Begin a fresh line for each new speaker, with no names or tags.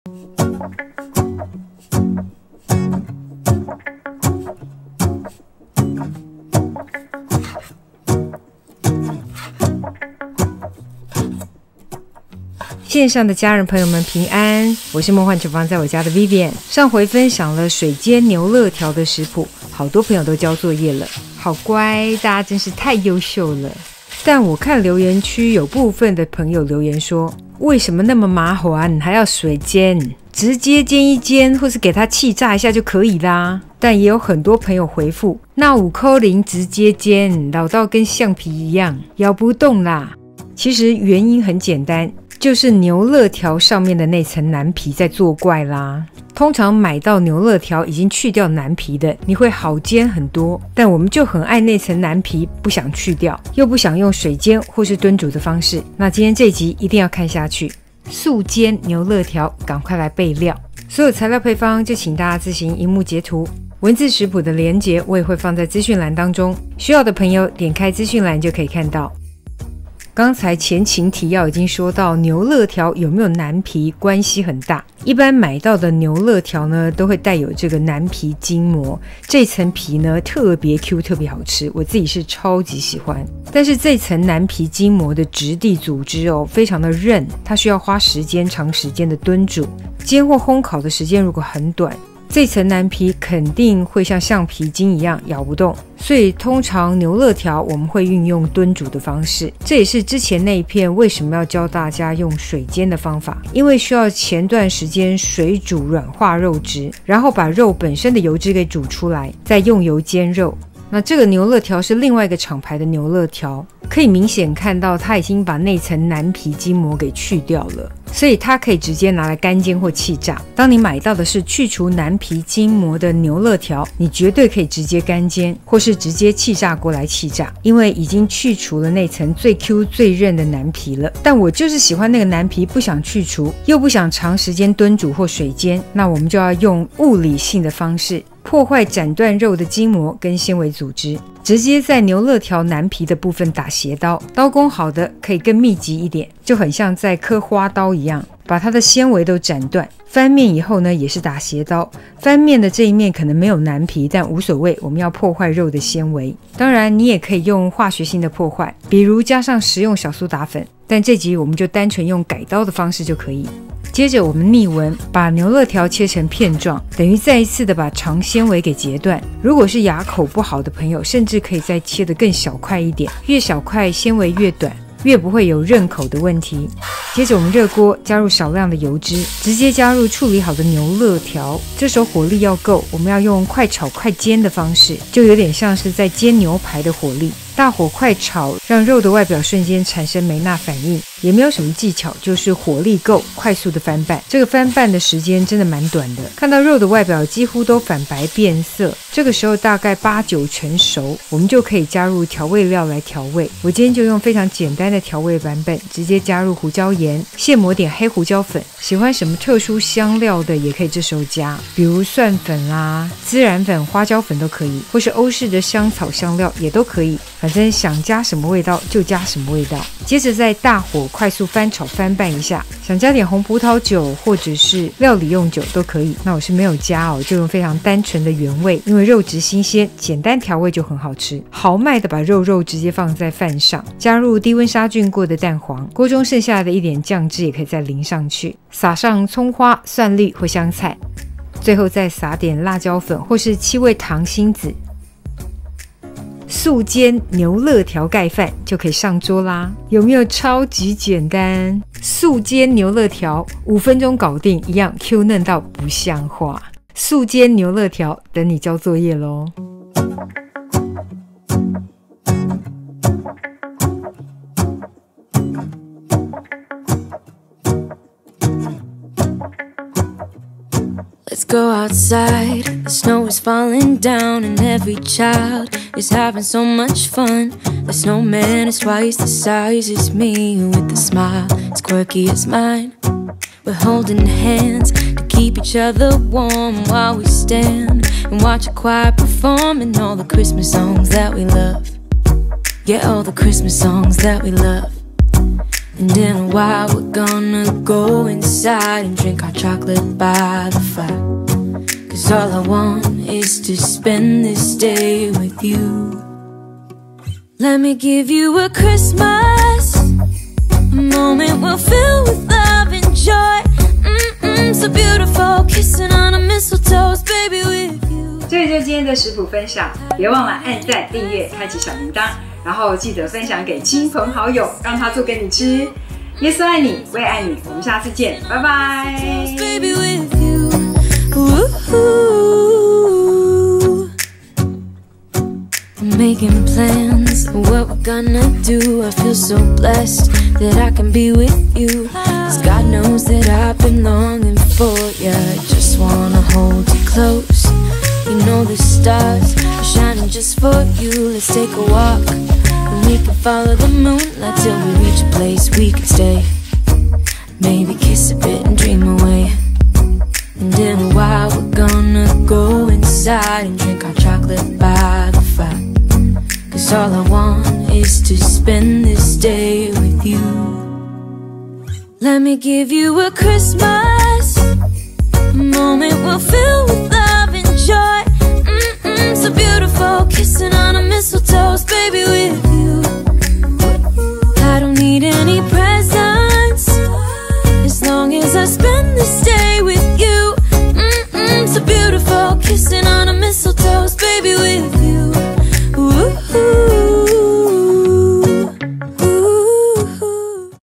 线上的家人朋友们平安，我是梦幻厨房在我家的 Vivian。 上回分享了水煎牛肋条的食谱，好多朋友都交作业了，好乖，大家真是太优秀了。但我看留言区有部分的朋友留言说，为什么那么麻烦还要水煎，直接煎一煎或是给它气炸一下就可以啦。但也有很多朋友回复，那5颗零直接煎，老到跟橡皮一样咬不动啦。其实原因很简单，就是牛肋条上面的那层南皮在作怪啦。通常买到牛肋条已经去掉南皮的，你会好煎很多，但我们就很爱那层南皮，不想去掉，又不想用水煎或是炖煮的方式。那今天这集一定要看下去，速煎牛肋条，赶快来备料。所有材料配方就请大家自行萤幕截图，文字食谱的连结我也会放在资讯栏当中，需要的朋友点开资讯栏就可以看到。刚才前情提要已经说到，牛肋条有没有南皮关系很大。一般买到的牛肋条呢，都会带有这个南皮筋膜，这层皮呢特别 Q， 特别好吃，我自己是超级喜欢。但是这层南皮筋膜的质地组织非常的韧，它需要花长时间的炖煮，煎或烘烤的时间如果很短，这层南皮肯定会像橡皮筋一样咬不动，所以通常牛肋条我们会运用炖煮的方式。这也是之前那一片为什么要教大家用水煎的方法，因为需要前段时间水煮软化肉质，然后把肉本身的油脂给煮出来，再用油煎肉。那这个牛肋条是另外一个厂牌的牛肋条，可以明显看到它已经把那层南皮筋膜给去掉了，所以它可以直接拿来干煎或气炸。当你买到的是去除南皮筋膜的牛肋条，你绝对可以直接干煎或是直接气炸锅来气炸，因为已经去除了那层最 Q 最韧的南皮了。但我就是喜欢那个南皮，不想去除，又不想长时间炖煮或水煎，那我们就要用物理性的方式破坏斩断肉的筋膜跟纤维组织，直接在牛肋条南皮的部分打斜刀，刀工好的可以更密集一点，就很像在刻花刀一样，把它的纤维都斩断。翻面以后呢，也是打斜刀，翻面的这一面可能没有南皮，但无所谓，我们要破坏肉的纤维。当然你也可以用化学性的破坏，比如加上食用小苏打粉，但这集我们就单纯用改刀的方式就可以。接着我们逆纹，把牛肋条切成片状，等于再一次的把长纤维给截断。如果是牙口不好的朋友，甚至可以再切得更小块一点，越小块纤维越短，越不会有韧口的问题。接着我们热锅，加入少量的油脂，直接加入处理好的牛肋条。这时候火力要够，我们要用快炒快煎的方式，就有点像是在煎牛排的火力。大火快炒，让肉的外表瞬间产生梅纳反应，也没有什么技巧，就是火力够，快速的翻拌。这个翻拌的时间真的蛮短的，看到肉的外表几乎都反白变色，这个时候大概8-9成熟，我们就可以加入调味料来调味。我今天就用非常简单的调味版本，直接加入胡椒盐，现磨点黑胡椒粉，喜欢什么特殊香料的也可以这时候加，比如蒜粉啦、孜然粉、花椒粉都可以，或是欧式的香草香料也都可以，反正想加什么味道就加什么味道。接着在大火快速翻炒翻拌一下，想加点红葡萄酒或者是料理用酒都可以，那我是没有加就用非常单纯的原味，因为肉质新鲜，简单调味就很好吃。豪迈的把肉直接放在饭上，加入低温杀菌过的蛋黄，锅中剩下的一点酱汁也可以再淋上去，撒上葱花、蒜粒或香菜，最后再撒点辣椒粉或是7味糖心子。速煎牛肋条盖饭就可以上桌啦，有没有超级简单？速煎牛肋条5分钟搞定，一样 Q 嫩到不像话。速煎牛肋条等你交作业咯。
Let's go outside, the snow is falling down and every child is having so much fun. The snowman is twice the size as me, with a smile as quirky as mine. We're holding hands to keep each other warm while we stand and watch a choir performing all the Christmas songs that we love. Yeah, all the Christmas songs that we love. And in a while we're gonna go inside and drink our chocolate by the fire. 'Cause all I want is to spend this day with you. Let me give you a Christmas, a moment we'll fill with love and joy. So beautiful, kissing on a mistletoe, baby with you.
这就是今天的食谱分享，别忘了按赞、订阅、开启小铃铛，然后记得分享给亲朋好友，让他做给你吃。耶稣爱你，我也爱你，我们下次见，拜拜。
Baby with you. I'm making plans of what we're gonna do. I feel so blessed that I can be with you. 'Cause God knows that I've been longing for you. I just wanna hold you close. You know the stars are shining just for you. Let's take a walk and we can follow the moonlight till we reach a place we can stay. Maybe kiss a bit and dream away. And in a while we're gonna go inside and drink our chocolate by the fire. 'Cause all I want is to spend this day with you. Let me give you a Christmas, a moment we'll fill with love and joy. So beautiful, kissing